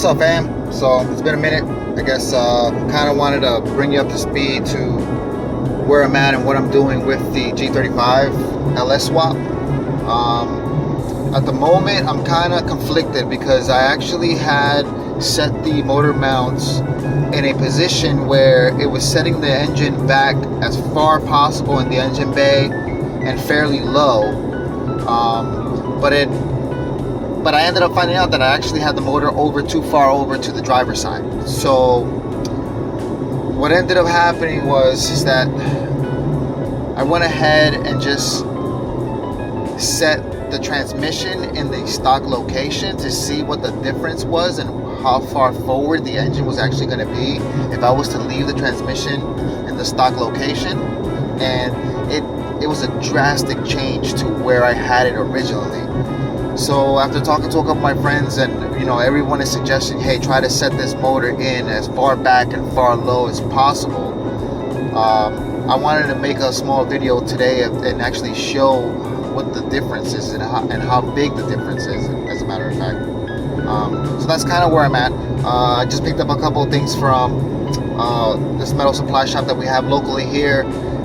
up, fam? So it's been a minute. I guess kind of wanted to bring you up to speed to where I'm at and what I'm doing with the G35 LS Swap. At the moment, I'm kind of conflicted because I actually had set the motor mounts in a position where it was setting the engine back as far possible in the engine bay and fairly low. But I ended up finding out that I actually had the motor too far over to the driver's side. So what ended up happening was that I went ahead and just set the transmission in the stock location to see what the difference was and how far forward the engine was actually going to be if I was to leave the transmission in the stock location. And it was a drastic change to where I had it originally. So after talking to a couple of my friends, and everyone is suggesting, hey, try to set this motor in as far back and far low as possible. I wanted to make a small video today and actually show what the difference is and how big the difference is, as a matter of fact. So that's kind of where I'm at. I just picked up a couple of things from this metal supply shop that we have locally here,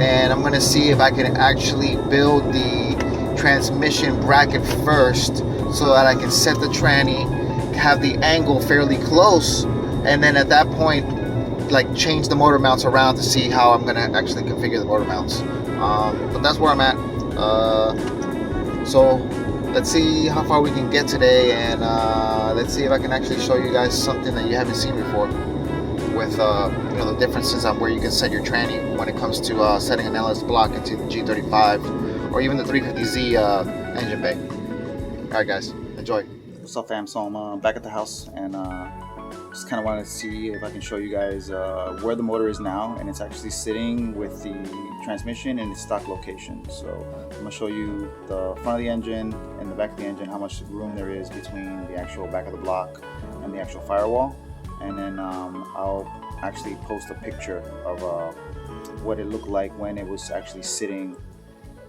and I'm going to see if I can actually build the transmission bracket first so that I can set the tranny, have the angle fairly close, and then at that point change the motor mounts around to see how I'm gonna actually configure the motor mounts. But that's where I'm at. So let's see how far we can get today, and let's see if I can actually show you guys something that you haven't seen before with the differences on where you can set your tranny when it comes to setting an LS block into the G35 or even the 350Z engine bay. Alright guys, enjoy. What's up, fam? So I'm back at the house, and just kind of wanted to see if I can show you guys where the motor is now, and it's actually sitting with the transmission in its stock location. So I'm going to show you the front of the engine and the back of the engine, how much room there is between the actual back of the block and the actual firewall, and then I'll actually post a picture of what it looked like when it was actually sitting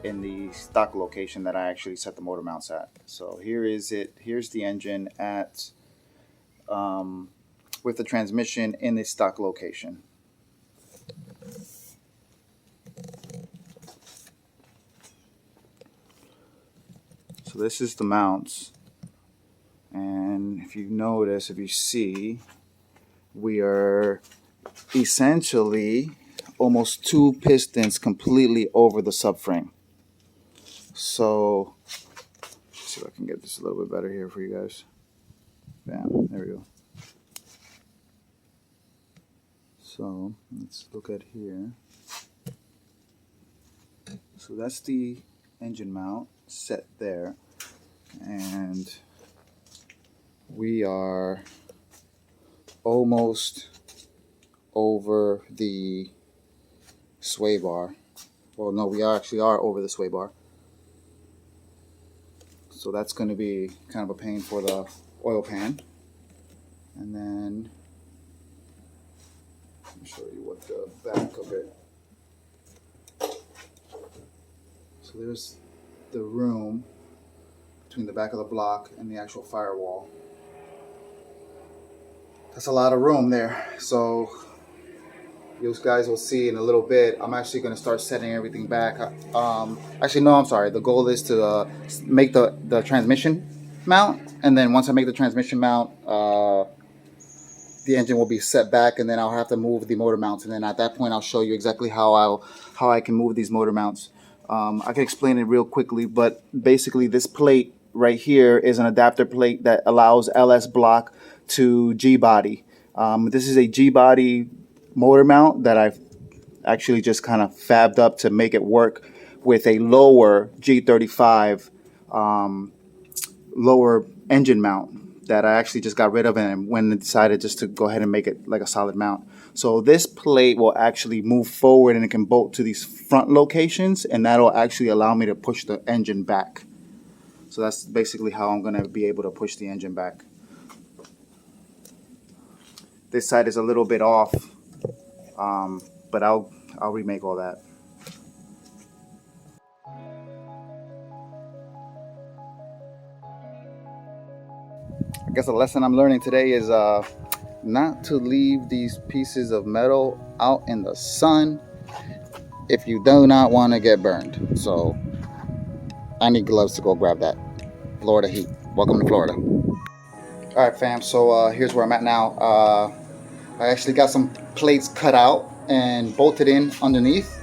in the stock location that I actually set the motor mounts at. So here is it. Here's the engine at with the transmission in the stock location. So this is the mounts, and if you notice, if you see, we are essentially almost 2 pistons completely over the subframe. So let's see if I can get this a little bit better here for you guys. Bam, there we go. So let's look at here. So that's the engine mount set there, and we are almost over the sway bar. Well, no, we actually are over the sway bar. So that's going to be kind of a pain for the oil pan. And then let me show you what the back of it. So there's the room between the back of the block and the actual firewall. That's a lot of room there. So you guys will see in a little bit, I'm actually going to start setting everything back. Actually, no, I'm sorry. The goal is to make the transmission mount, and then once I make the transmission mount, the engine will be set back, and then I'll have to move the motor mounts, and then at that point I'll show you exactly how I can move these motor mounts. I can explain it real quickly, but basically this plate right here is an adapter plate that allows LS block to G body. This is a G body motor mount that I've actually just kind of fabbed up to make it work with a lower G35 lower engine mount that I actually just got rid of and went and decided just to go ahead and make it like a solid mount. So this plate will actually move forward, and it can bolt to these front locations, and that'll actually allow me to push the engine back. So that's basically how I'm going to be able to push the engine back. This side is a little bit off, but I'll remake all that. I guess the lesson I'm learning today is not to leave these pieces of metal out in the sun if you do not want to get burned. So I need gloves to go grab that. Florida heat. Welcome to Florida. All right, fam. So here's where I'm at now. I actually got some plates cut out and bolted in underneath.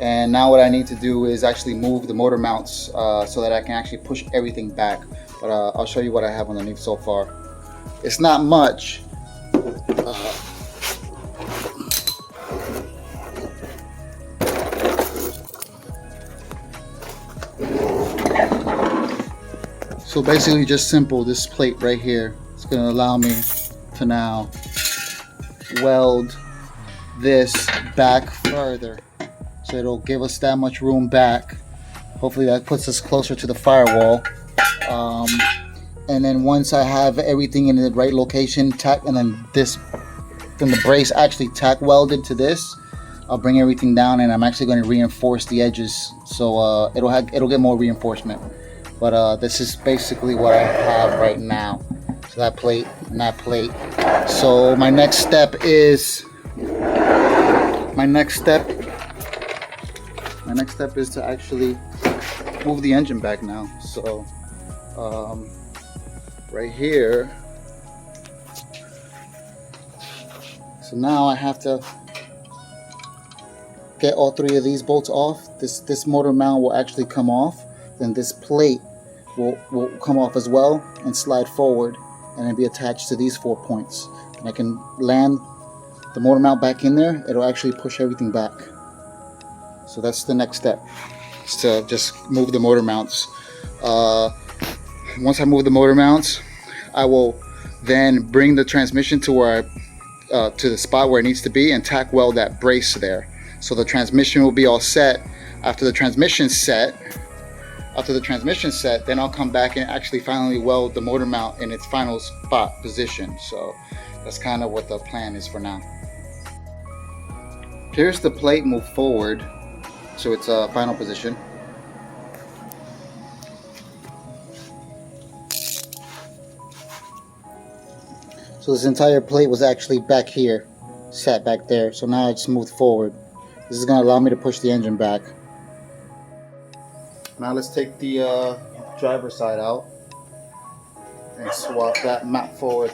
And now what I need to do is actually move the motor mounts so that I can actually push everything back. But I'll show you what I have underneath so far. It's not much. So basically just simple, this plate right here, it's going to allow me to now weld this back further. So it'll give us that much room back. Hopefully that puts us closer to the firewall. And then once I have everything in the right location, and then the brace actually tack welded to this, I'll bring everything down, and I'm actually going to reinforce the edges, so it'll get more reinforcement. But this is basically what I have right now. So that plate and that plate. So my next step is to actually move the engine back now. So right here. So now I have to get all three of these bolts off. This motor mount will actually come off. Then this plate will come off as well and slide forward and then be attached to these 4 points. And I can land the motor mount back in there. It'll actually push everything back. So that's the next step, is to just move the motor mounts. Once I move the motor mounts, I will then bring the transmission to where to the spot where it needs to be and tack weld that brace there. So the transmission will be all set. After the transmission's set, then I'll come back and actually finally weld the motor mount in its final spot position. So that's kind of what the plan is for now. Here's the plate moved forward, so it's a final position. So this entire plate was actually back here, sat back there. So now it's moved forward. This is going to allow me to push the engine back. Now let's take the driver's side out and swap that mount forward.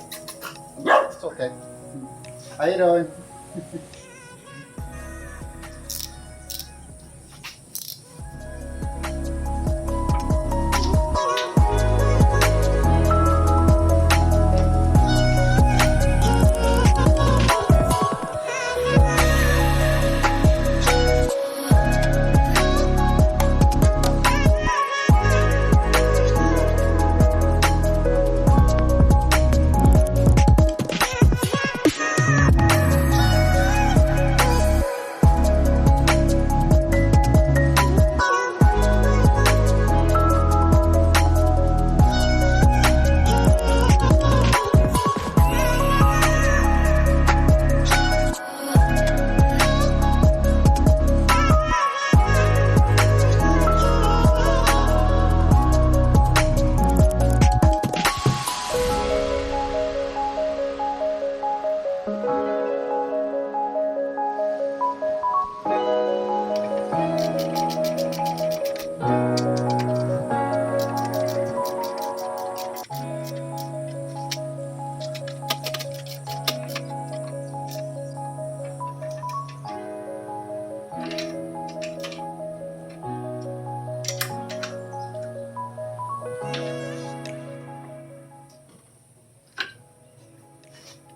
It's okay. How you doing?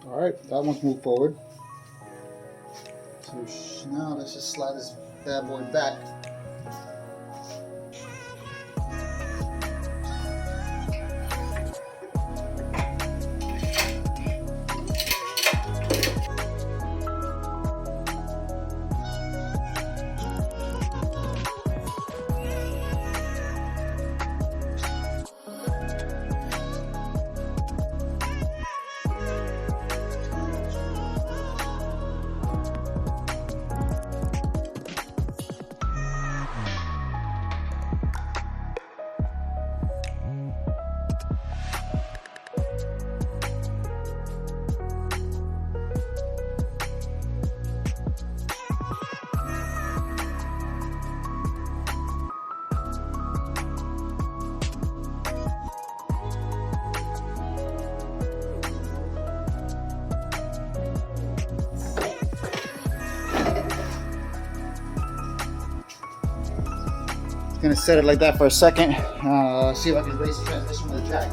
Alright, that one's moved forward. So now let's just slide this bad boy back. gonna set it like that for a second. See if I can raise the transmission with a jack.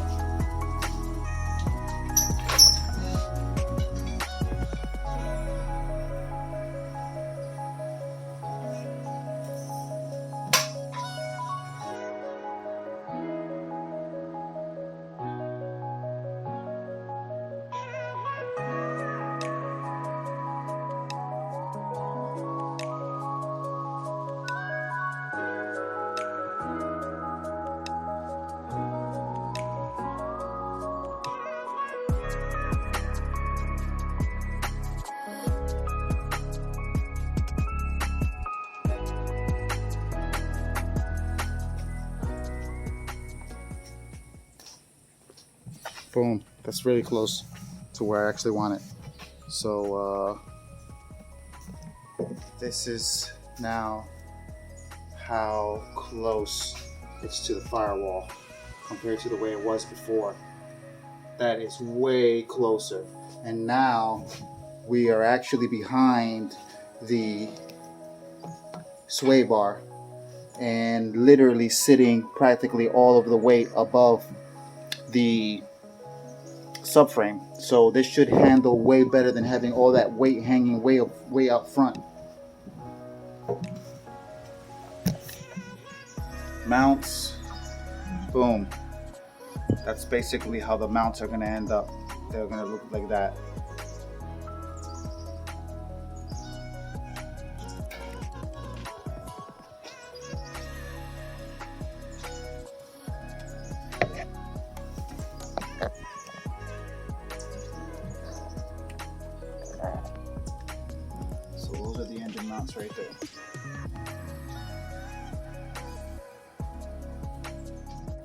Boom, that's really close to where I actually want it. So this is now how close it's to the firewall compared to the way it was before. That is way closer. And now we are actually behind the sway bar and literally sitting practically all of the weight above the subframe. So this should handle way better than having all that weight hanging way out front. Mounts, boom. That's basically how the mounts are going to end up. They're going to look like that. So those are the engine mounts right there.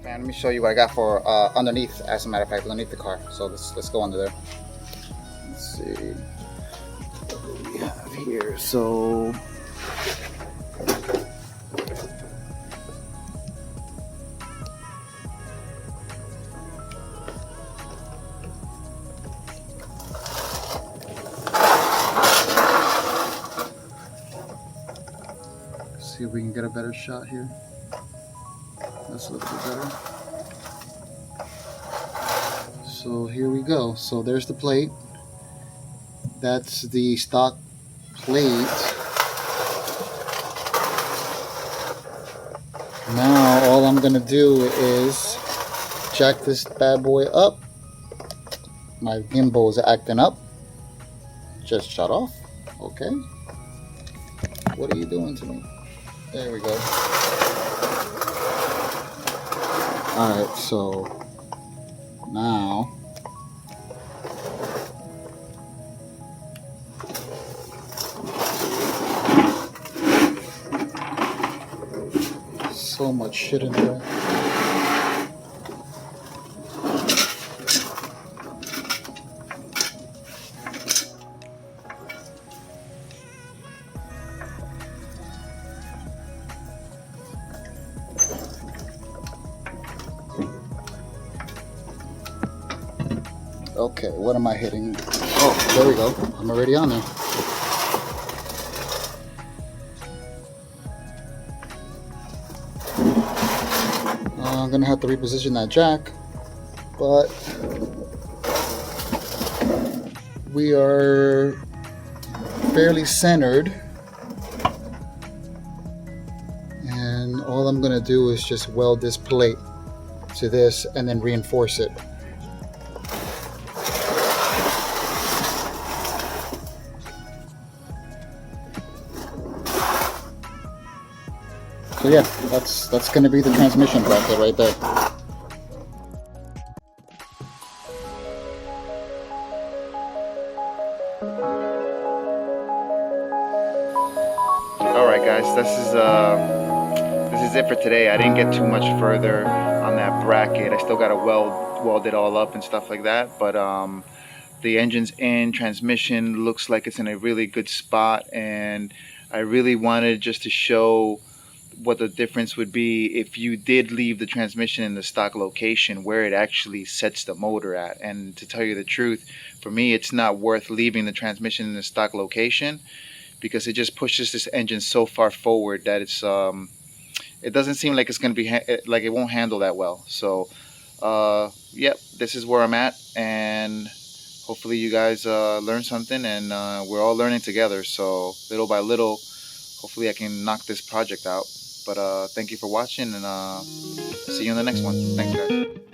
And let me show you what I got for underneath, as a matter of fact, underneath the car. So let's go under there. Let's see what do we have here. So see if we can get a better shot here. That's a little bit better. So here we go. So there's the plate. That's the stock plate. Now all I'm gonna do is jack this bad boy up. My gimbal is acting up. Just shut off. Okay. What are you doing to me? There we go. Alright, so now so much shit in there. Okay, what am I hitting? Oh, there we go. I'm already on there. I'm gonna have to reposition that jack, but we are fairly centered, and all I'm gonna do is just weld this plate to this and then reinforce it. So yeah, that's going to be the transmission bracket right there. All right, guys, this is it for today. I didn't get too much further on that bracket. I still got to weld it all up and stuff like that. But the engine's in, transmission looks like it's in a really good spot, and I really wanted just to show what the difference would be if you did leave the transmission in the stock location, where it actually sets the motor at. And to tell you the truth, for me, it's not worth leaving the transmission in the stock location, because it just pushes this engine so far forward that it doesn't seem like it's going to be like it won't handle that well. So yep, this is where I'm at, and hopefully you guys learn something, and we're all learning together. So little by little, hopefully I can knock this project out. But thank you for watching, and see you in the next one. Thanks, guys.